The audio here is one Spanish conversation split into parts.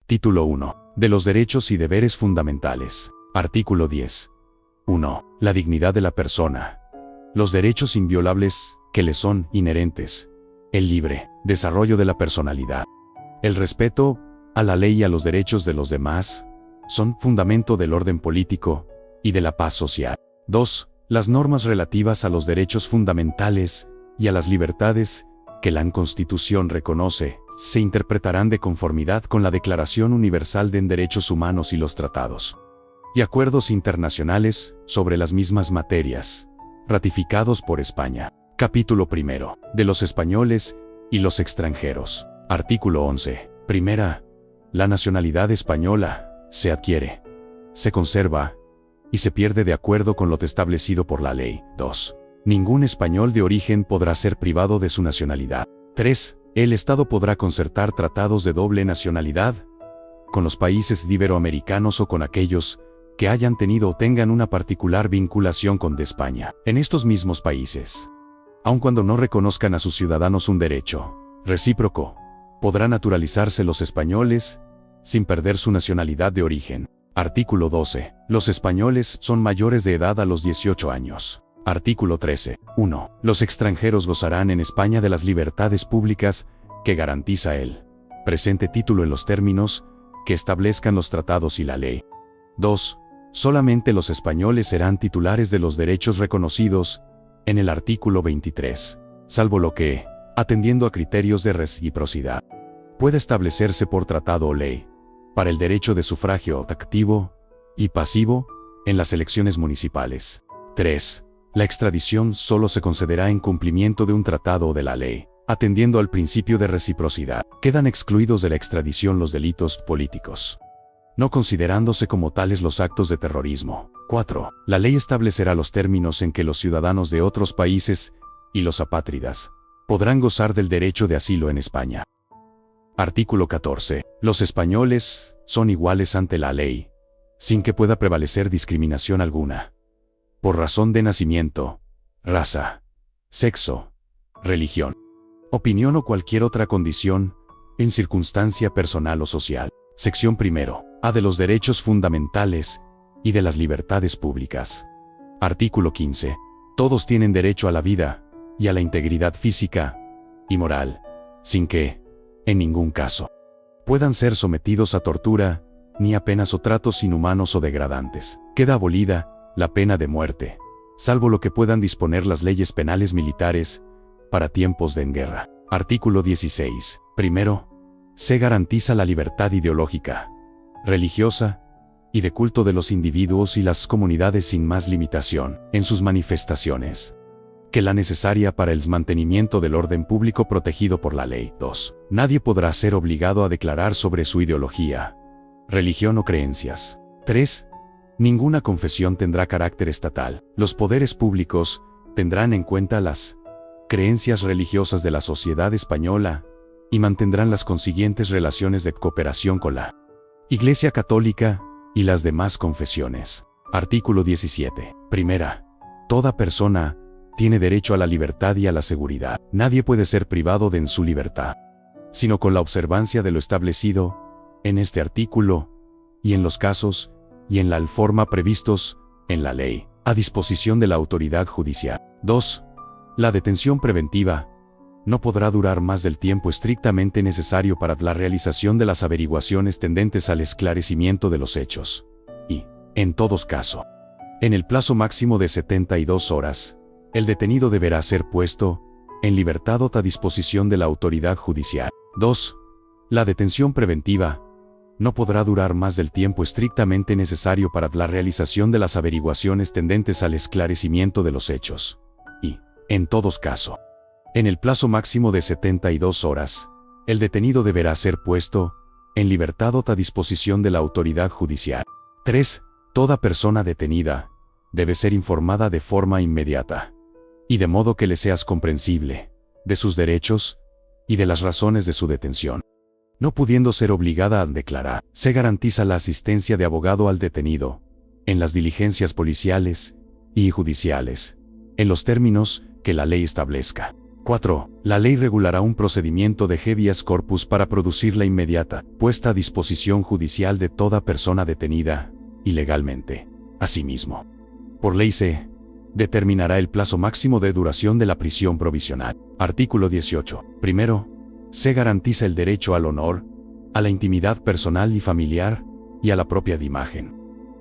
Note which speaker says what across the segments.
Speaker 1: Título 1. De los derechos y deberes fundamentales. Artículo 10. 1. La dignidad de la persona. Los derechos inviolables que le son inherentes. El libre desarrollo de la personalidad. El respeto a la ley y a los derechos de los demás son fundamento del orden político y de la paz social. 2. Las normas relativas a los derechos fundamentales y a las libertades que la Constitución reconoce se interpretarán de conformidad con la Declaración Universal de Derechos Humanos y los tratados y acuerdos internacionales sobre las mismas materias, ratificados por España. Capítulo 1. De los españoles y los extranjeros. Artículo 11. Primera. La nacionalidad española se adquiere, se conserva y se pierde de acuerdo con lo establecido por la ley. 2. Ningún español de origen podrá ser privado de su nacionalidad. 3. El Estado podrá concertar tratados de doble nacionalidad con los países iberoamericanos o con aquellos que hayan tenido o tengan una particular vinculación con España. En estos mismos países, aun cuando no reconozcan a sus ciudadanos un derecho recíproco, podrán naturalizarse los españoles sin perder su nacionalidad de origen. Artículo 12. Los españoles son mayores de edad a los 18 años. Artículo 13. 1. Los extranjeros gozarán en España de las libertades públicas que garantiza el presente título en los términos que establezcan los tratados y la ley. 2. Solamente los españoles serán titulares de los derechos reconocidos en el artículo 23, salvo lo que, atendiendo a criterios de reciprocidad, puede establecerse por tratado o ley, para el derecho de sufragio activo y pasivo en las elecciones municipales. 3. La extradición solo se concederá en cumplimiento de un tratado o de la ley, atendiendo al principio de reciprocidad. Quedan excluidos de la extradición los delitos políticos, no considerándose como tales los actos de terrorismo. 4. La ley establecerá los términos en que los ciudadanos de otros países y los apátridas podrán gozar del derecho de asilo en España. Artículo 14. Los españoles son iguales ante la ley, sin que pueda prevalecer discriminación alguna, por razón de nacimiento, raza, sexo, religión, opinión o cualquier otra condición, en circunstancia personal o social. Sección 1. A. De los derechos fundamentales y de las libertades públicas. Artículo 15. Todos tienen derecho a la vida y a la integridad física y moral, sin que, en ningún caso, puedan ser sometidos a tortura, ni a penas o tratos inhumanos o degradantes. Queda abolida la pena de muerte, salvo lo que puedan disponer las leyes penales militares para tiempos de guerra. Artículo 16. Primero, se garantiza la libertad ideológica, religiosa y de culto de los individuos y las comunidades sin más limitación en sus manifestaciones que la necesaria para el mantenimiento del orden público protegido por la ley. 2. Nadie podrá ser obligado a declarar sobre su ideología, religión o creencias. 3. Ninguna confesión tendrá carácter estatal. Los poderes públicos tendrán en cuenta las creencias religiosas de la sociedad española y mantendrán las consiguientes relaciones de cooperación con la Iglesia Católica y las demás confesiones. Artículo 17. Primera. Toda persona tiene derecho a la libertad y a la seguridad. Nadie puede ser privado de su libertad, sino con la observancia de lo establecido en este artículo y en los casos y en la forma previstos en la ley, a disposición de la autoridad judicial. 2. La detención preventiva no podrá durar más del tiempo estrictamente necesario para la realización de las averiguaciones tendentes al esclarecimiento de los hechos, y, en todos casos, en el plazo máximo de 72 horas, el detenido deberá ser puesto en libertad o a disposición de la autoridad judicial. 2. La detención preventiva no podrá durar más del tiempo estrictamente necesario para la realización de las averiguaciones tendentes al esclarecimiento de los hechos, y, en todos casos, en el plazo máximo de 72 horas, el detenido deberá ser puesto en libertad o a disposición de la autoridad judicial. 3. Toda persona detenida debe ser informada de forma inmediata y de modo que le seas comprensible de sus derechos y de las razones de su detención. No pudiendo ser obligada a declarar, se garantiza la asistencia de abogado al detenido en las diligencias policiales y judiciales, en los términos que la ley establezca. 4. La ley regulará un procedimiento de habeas corpus para producir la inmediata puesta a disposición judicial de toda persona detenida ilegalmente. Asimismo, por ley se determinará el plazo máximo de duración de la prisión provisional. Artículo 18. Primero, se garantiza el derecho al honor, a la intimidad personal y familiar, y a la propia de imagen.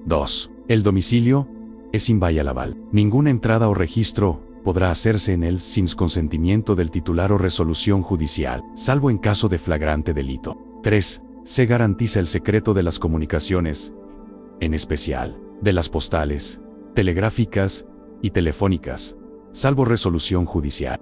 Speaker 1: 2. El domicilio es inviolable. Ninguna entrada o registro podrá hacerse en él sin consentimiento del titular o resolución judicial, salvo en caso de flagrante delito. 3. Se garantiza el secreto de las comunicaciones, en especial, de las postales, telegráficas y telefónicas, salvo resolución judicial.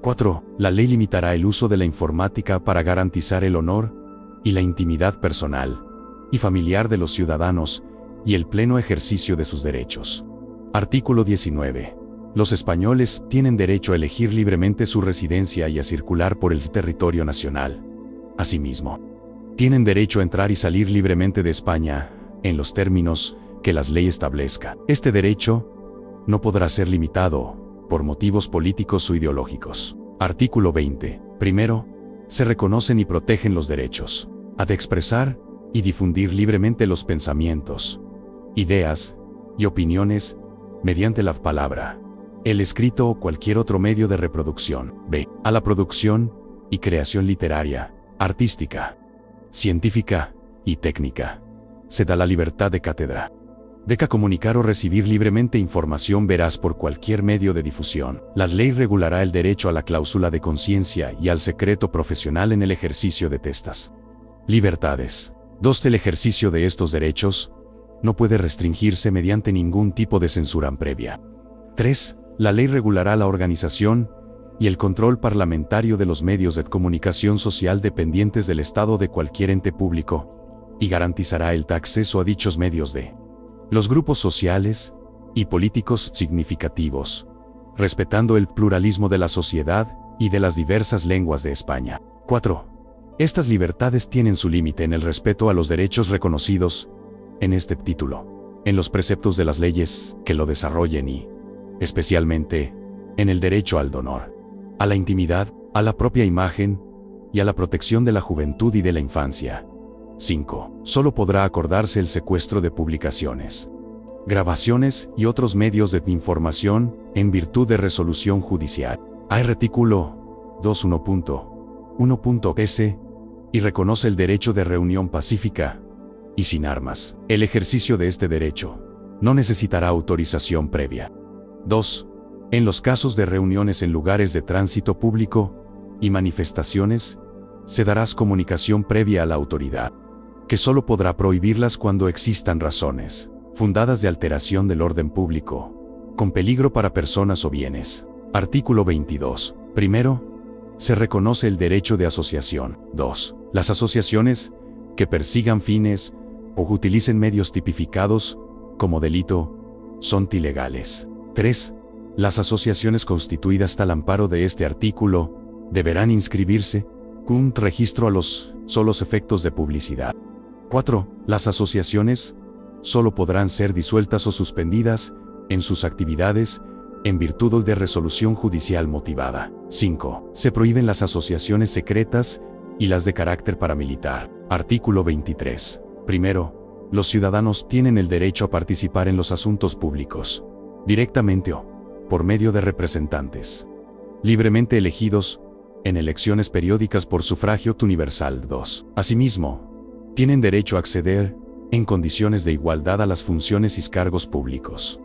Speaker 1: 4. La ley limitará el uso de la informática para garantizar el honor y la intimidad personal y familiar de los ciudadanos y el pleno ejercicio de sus derechos. Artículo 19. Los españoles tienen derecho a elegir libremente su residencia y a circular por el territorio nacional. Asimismo, tienen derecho a entrar y salir libremente de España, en los términos que las leyes establezca. Este derecho no podrá ser limitado por motivos políticos o ideológicos. Artículo 20. Primero, se reconocen y protegen los derechos a de expresar y difundir libremente los pensamientos, ideas y opiniones mediante la palabra, el escrito o cualquier otro medio de reproducción. B. A la producción y creación literaria, artística, científica y técnica se da la libertad de cátedra. D. Comunicar o recibir libremente información veraz por cualquier medio de difusión. La ley regulará el derecho a la cláusula de conciencia y al secreto profesional en el ejercicio de estas libertades. 2. El ejercicio de estos derechos no puede restringirse mediante ningún tipo de censura previa. 3. La ley regulará la organización y el control parlamentario de los medios de comunicación social dependientes del Estado de cualquier ente público, y garantizará el acceso a dichos medios de los grupos sociales y políticos significativos, respetando el pluralismo de la sociedad y de las diversas lenguas de España. 4. Estas libertades tienen su límite en el respeto a los derechos reconocidos en este título, en los preceptos de las leyes que lo desarrollen y, especialmente, en el derecho al honor, a la intimidad, a la propia imagen y a la protección de la juventud y de la infancia. 5. Solo podrá acordarse el secuestro de publicaciones, grabaciones y otros medios de información en virtud de resolución judicial. Artículo 2.1.1.s y reconoce el derecho de reunión pacífica y sin armas. El ejercicio de este derecho no necesitará autorización previa. 2. En los casos de reuniones en lugares de tránsito público y manifestaciones, se dará comunicación previa a la autoridad, que solo podrá prohibirlas cuando existan razones fundadas de alteración del orden público, con peligro para personas o bienes. Artículo 22. Primero, se reconoce el derecho de asociación. 2. Las asociaciones que persigan fines o utilicen medios tipificados como delito son ilegales. 3. Las asociaciones constituidas al amparo de este artículo deberán inscribirse con un registro a los solos efectos de publicidad. 4. Las asociaciones solo podrán ser disueltas o suspendidas en sus actividades en virtud de resolución judicial motivada. 5. Se prohíben las asociaciones secretas y las de carácter paramilitar. Artículo 23. Primero, los ciudadanos tienen el derecho a participar en los asuntos públicos, directamente o por medio de representantes libremente elegidos en elecciones periódicas por sufragio universal. 2. Asimismo, tienen derecho a acceder, en condiciones de igualdad, a las funciones y cargos públicos,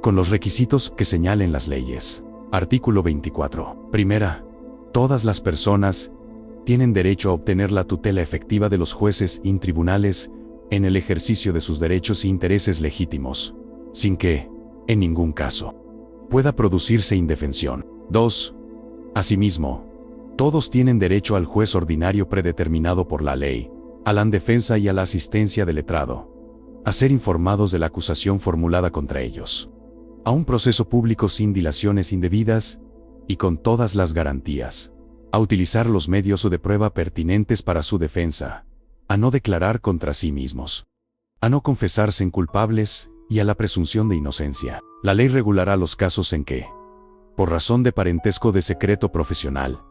Speaker 1: con los requisitos que señalen las leyes. Artículo 24. Primera, todas las personas tienen derecho a obtener la tutela efectiva de los jueces y tribunales en el ejercicio de sus derechos e intereses legítimos, sin que, en ningún caso, pueda producirse indefensión. 2. Asimismo, todos tienen derecho al juez ordinario predeterminado por la ley, a la defensa y a la asistencia del letrado, a ser informados de la acusación formulada contra ellos, a un proceso público sin dilaciones indebidas y con todas las garantías, a utilizar los medios de prueba pertinentes para su defensa, a no declarar contra sí mismos, a no confesarse culpables y a la presunción de inocencia. La ley regulará los casos en que por razón de parentesco de secreto profesional,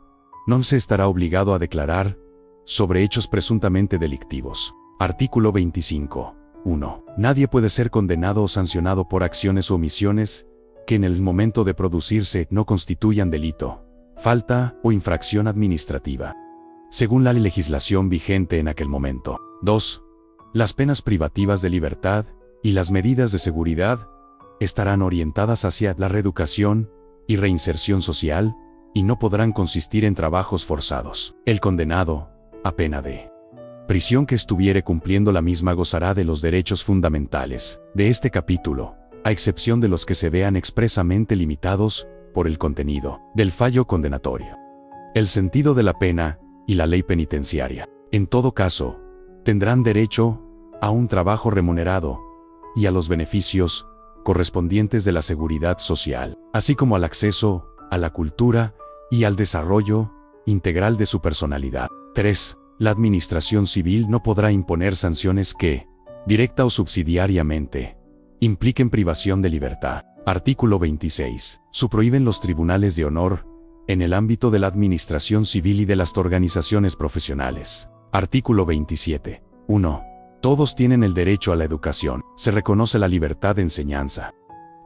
Speaker 1: no se estará obligado a declarar sobre hechos presuntamente delictivos. Artículo 25. 1. Nadie puede ser condenado o sancionado por acciones o omisiones que en el momento de producirse no constituyan delito, falta o infracción administrativa, según la legislación vigente en aquel momento. 2. Las penas privativas de libertad y las medidas de seguridad estarán orientadas hacia la reeducación y reinserción social y no podrán consistir en trabajos forzados. El condenado, a pena de prisión que estuviere cumpliendo la misma, gozará de los derechos fundamentales de este capítulo, a excepción de los que se vean expresamente limitados por el contenido del fallo condenatorio. El sentido de la pena y la ley penitenciaria. En todo caso, tendrán derecho a un trabajo remunerado y a los beneficios correspondientes de la seguridad social, así como al acceso a la cultura y al desarrollo integral de su personalidad. 3. La administración civil no podrá imponer sanciones que, directa o subsidiariamente, impliquen privación de libertad. Artículo 26. Prohíben los tribunales de honor en el ámbito de la administración civil y de las organizaciones profesionales. Artículo 27. 1. Todos tienen el derecho a la educación. Se reconoce la libertad de enseñanza.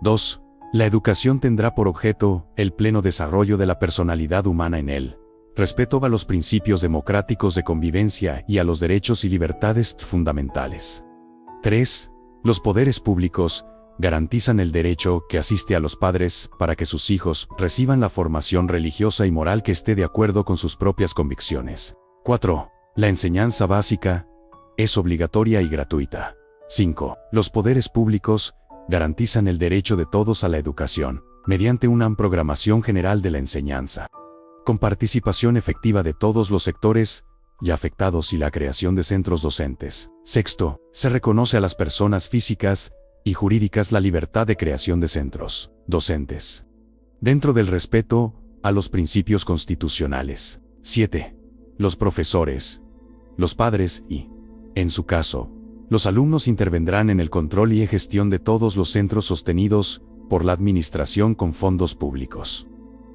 Speaker 1: 2. La educación tendrá por objeto el pleno desarrollo de la personalidad humana en él, respeto a los principios democráticos de convivencia y a los derechos y libertades fundamentales. 3. Los poderes públicos garantizan el derecho que asiste a los padres para que sus hijos reciban la formación religiosa y moral que esté de acuerdo con sus propias convicciones. 4. La enseñanza básica es obligatoria y gratuita. 5. Los poderes públicos garantizan el derecho de todos a la educación, mediante una programación general de la enseñanza, con participación efectiva de todos los sectores ya afectados y la creación de centros docentes. 6. Se reconoce a las personas físicas y jurídicas la libertad de creación de centros docentes, dentro del respeto a los principios constitucionales. 7. Los profesores, los padres y, en su caso, los alumnos intervendrán en el control y gestión de todos los centros sostenidos por la administración con fondos públicos,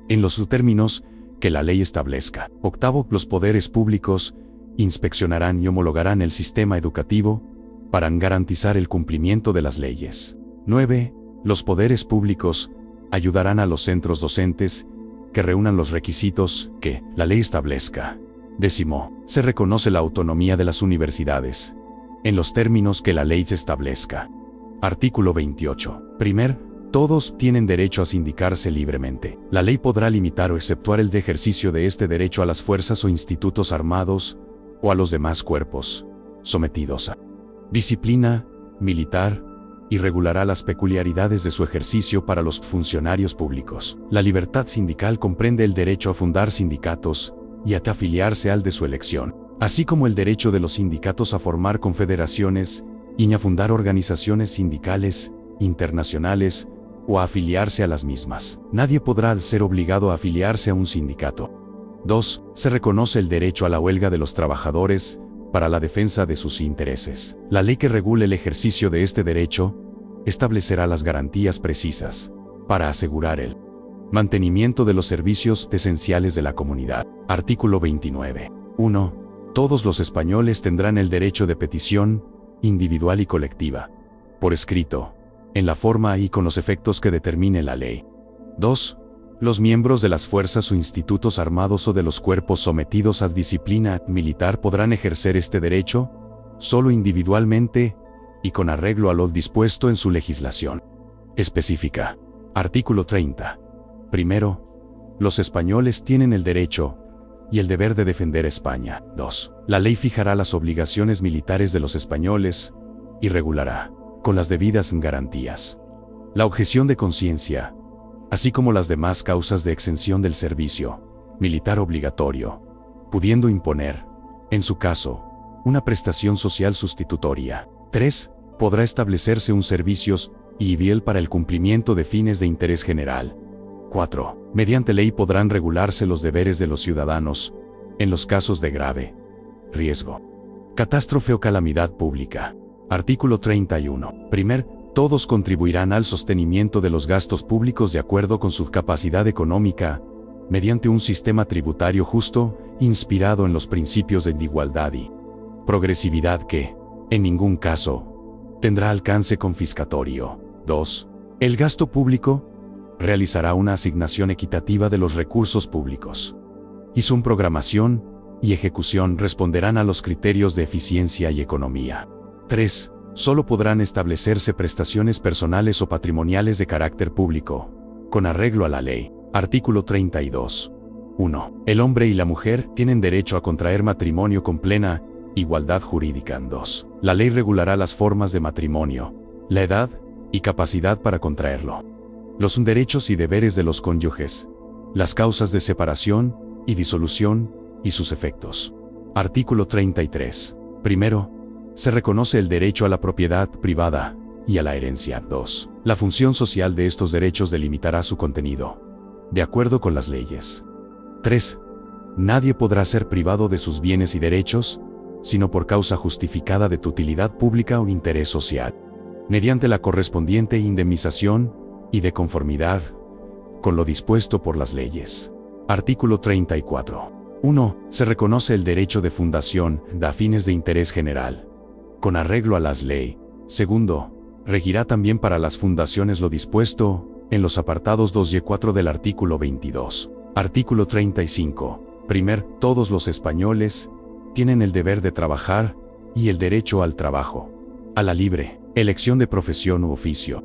Speaker 1: en los términos que la ley establezca. 8. Los poderes públicos inspeccionarán y homologarán el sistema educativo para garantizar el cumplimiento de las leyes. 9. Los poderes públicos ayudarán a los centros docentes que reúnan los requisitos que la ley establezca. 10. Se reconoce la autonomía de las universidades, en los términos que la ley establezca. Artículo 28. Todos tienen derecho a sindicarse libremente. La ley podrá limitar o exceptuar el ejercicio de este derecho a las fuerzas o institutos armados o a los demás cuerpos sometidos a disciplina militar y regulará las peculiaridades de su ejercicio para los funcionarios públicos. La libertad sindical comprende el derecho a fundar sindicatos y a afiliarse al de su elección, así como el derecho de los sindicatos a formar confederaciones y a fundar organizaciones sindicales internacionales o a afiliarse a las mismas. Nadie podrá ser obligado a afiliarse a un sindicato. 2. Se reconoce el derecho a la huelga de los trabajadores para la defensa de sus intereses. La ley que regule el ejercicio de este derecho establecerá las garantías precisas para asegurar el mantenimiento de los servicios esenciales de la comunidad. Artículo 29. 1. Todos los españoles tendrán el derecho de petición, individual y colectiva, por escrito, en la forma y con los efectos que determine la ley. 2. Los miembros de las fuerzas o institutos armados o de los cuerpos sometidos a disciplina militar podrán ejercer este derecho solo individualmente y con arreglo a lo dispuesto en su legislación específica. Artículo 30. Primero, los españoles tienen el derecho y el deber de defender España. 2. La ley fijará las obligaciones militares de los españoles y regulará, con las debidas garantías, la objeción de conciencia, así como las demás causas de exención del servicio militar obligatorio, pudiendo imponer, en su caso, una prestación social sustitutoria. 3. Podrá establecerse un servicio civil para el cumplimiento de fines de interés general. 4. Mediante ley podrán regularse los deberes de los ciudadanos, en los casos de grave riesgo, catástrofe o calamidad pública. Artículo 31. Todos contribuirán al sostenimiento de los gastos públicos de acuerdo con su capacidad económica, mediante un sistema tributario justo, inspirado en los principios de igualdad y progresividad que, en ningún caso, tendrá alcance confiscatorio. 2. El gasto público realizará una asignación equitativa de los recursos públicos, y su programación y ejecución responderán a los criterios de eficiencia y economía. 3. Solo podrán establecerse prestaciones personales o patrimoniales de carácter público, con arreglo a la ley. Artículo 32. 1. El hombre y la mujer tienen derecho a contraer matrimonio con plena igualdad jurídica. 2. La ley regulará las formas de matrimonio, la edad y capacidad para contraerlo, los derechos y deberes de los cónyuges, las causas de separación y disolución y sus efectos. Artículo 33. Primero, se reconoce el derecho a la propiedad privada y a la herencia. 2. La función social de estos derechos delimitará su contenido, de acuerdo con las leyes. 3. Nadie podrá ser privado de sus bienes y derechos, sino por causa justificada de utilidad pública o interés social, mediante la correspondiente indemnización y de conformidad con lo dispuesto por las leyes. Artículo 34. 1. Se reconoce el derecho de fundación a fines de interés general, con arreglo a las leyes. Segundo, regirá también para las fundaciones lo dispuesto en los apartados 2 y 4 del artículo 22. Artículo 35. Todos los españoles tienen el deber de trabajar y el derecho al trabajo, a la libre elección de profesión u oficio,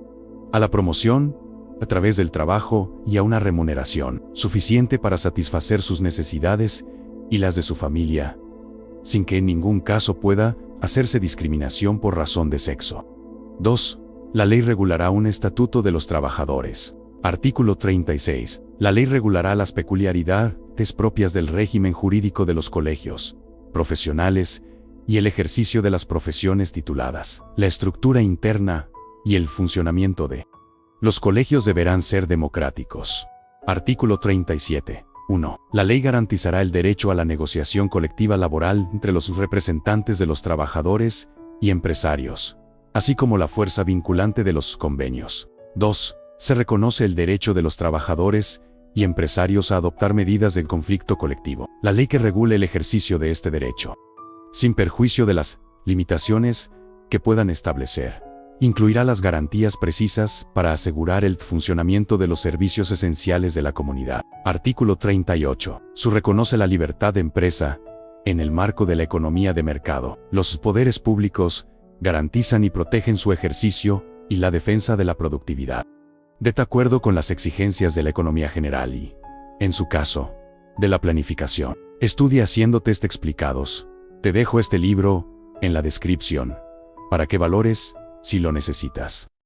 Speaker 1: a la promoción a través del trabajo y a una remuneración suficiente para satisfacer sus necesidades y las de su familia, sin que en ningún caso pueda hacerse discriminación por razón de sexo. 2. La ley regulará un estatuto de los trabajadores. Artículo 36. La ley regulará las peculiaridades propias del régimen jurídico de los colegios profesionales y el ejercicio de las profesiones tituladas. La estructura interna y el funcionamiento de los colegios deberán ser democráticos. Artículo 37. 1. La ley garantizará el derecho a la negociación colectiva laboral entre los representantes de los trabajadores y empresarios, así como la fuerza vinculante de los convenios. 2. Se reconoce el derecho de los trabajadores y empresarios a adoptar medidas del conflicto colectivo. La ley que regule el ejercicio de este derecho, sin perjuicio de las limitaciones que puedan establecer, incluirá las garantías precisas para asegurar el funcionamiento de los servicios esenciales de la comunidad. Artículo 38. Reconoce la libertad de empresa en el marco de la economía de mercado. Los poderes públicos garantizan y protegen su ejercicio y la defensa de la productividad, de acuerdo con las exigencias de la economía general y, en su caso, de la planificación. Estudia haciendo test explicados. Te dejo este libro en la descripción para que valores si lo necesitas.